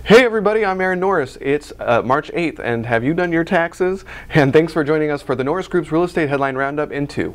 Hey everybody, I'm Aaron Norris. It's March 8th, and have you done your taxes? And thanks for joining us for the Norris Group's Real Estate Headline Roundup in 2.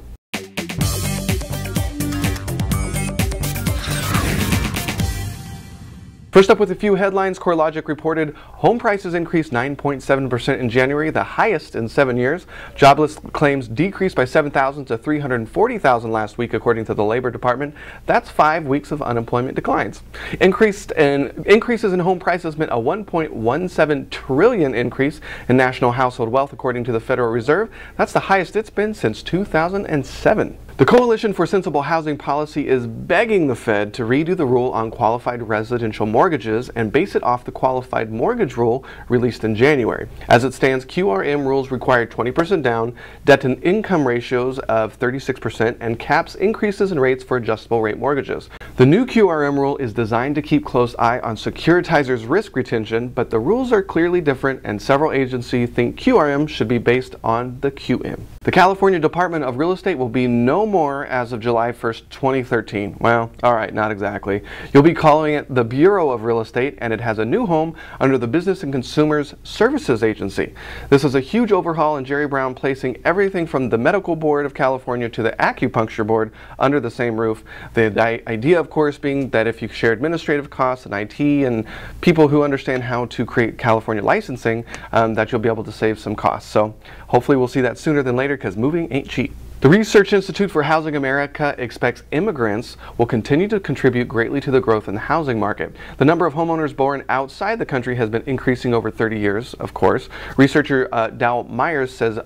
First up with a few headlines, CoreLogic reported home prices increased 9.7% in January, the highest in 7 years. Jobless claims decreased by 7,000 to 340,000 last week, according to the Labor Department. That's 5 weeks of unemployment declines. Increases in home prices meant a $1.17 trillion increase in national household wealth, according to the Federal Reserve. That's the highest it's been since 2007. The Coalition for Sensible Housing Policy is begging the Fed to redo the rule on qualified residential mortgages and base it off the qualified mortgage rule released in January. As it stands, QRM rules require 20% down, debt-to-income ratios of 36%, and caps increases in rates for adjustable rate mortgages. The new QRM rule is designed to keep close eye on securitizers' risk retention, but the rules are clearly different, and several agencies think QRM should be based on the QM. The California Department of Real Estate will be no more as of July 1st, 2013. Well, alright, not exactly. You'll be calling it the Bureau of Real Estate, and it has a new home under the Business and Consumers Services Agency. This is a huge overhaul, and Jerry Brown placing everything from the Medical Board of California to the Acupuncture Board under the same roof. The idea, of course, being that if you share administrative costs and IT and people who understand how to create California licensing, that you'll be able to save some costs. So hopefully we'll see that sooner than later, because moving ain't cheap. The Research Institute for Housing America expects immigrants will continue to contribute greatly to the growth in the housing market. The number of homeowners born outside the country has been increasing over 30 years, of course. Researcher Dow Myers says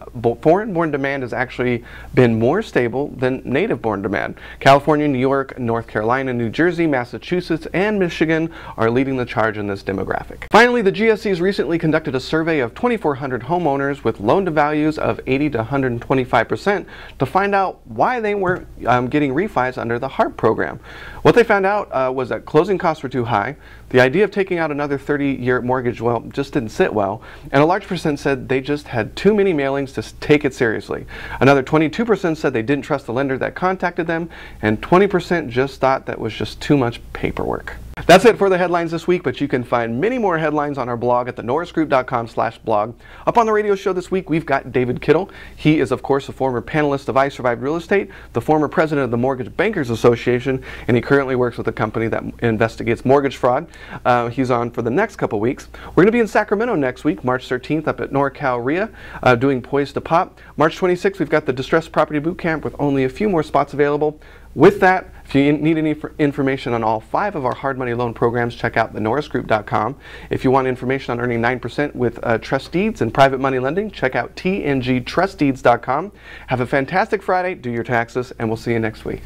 foreign-born demand has actually been more stable than native-born demand. California, New York, North Carolina, New Jersey, Massachusetts, and Michigan are leading the charge in this demographic. Finally, the GSEs recently conducted a survey of 2,400 homeowners with loan-to-values of 80 to 125%. To find out why they weren't getting refis under the HARP program. What they found out was that closing costs were too high, the idea of taking out another 30-year mortgage, well, just didn't sit well, and a large percent said they just had too many mailings to take it seriously. Another 22% said they didn't trust the lender that contacted them, and 20% just thought that was just too much paperwork. That's it for the headlines this week, but you can find many more headlines on our blog at thenorrisgroup.com/blog. Up on the radio show this week, we've got David Kittle. He is, of course, a former panelist of I Survived Real Estate, the former president of the Mortgage Bankers Association, and he currently works with a company that investigates mortgage fraud. He's on for the next couple weeks. We're going to be in Sacramento next week, March 13th, up at NorCal RIA, doing Poised to Pop. March 26th, we've got the Distressed Property Boot Camp with only a few more spots available. With that, if you need any information on all 5 of our hard money loan programs, check out thenorrisgroup.com. If you want information on earning 9% with trust deeds and private money lending, check out tngtrustdeeds.com. Have a fantastic Friday, do your taxes, and we'll see you next week.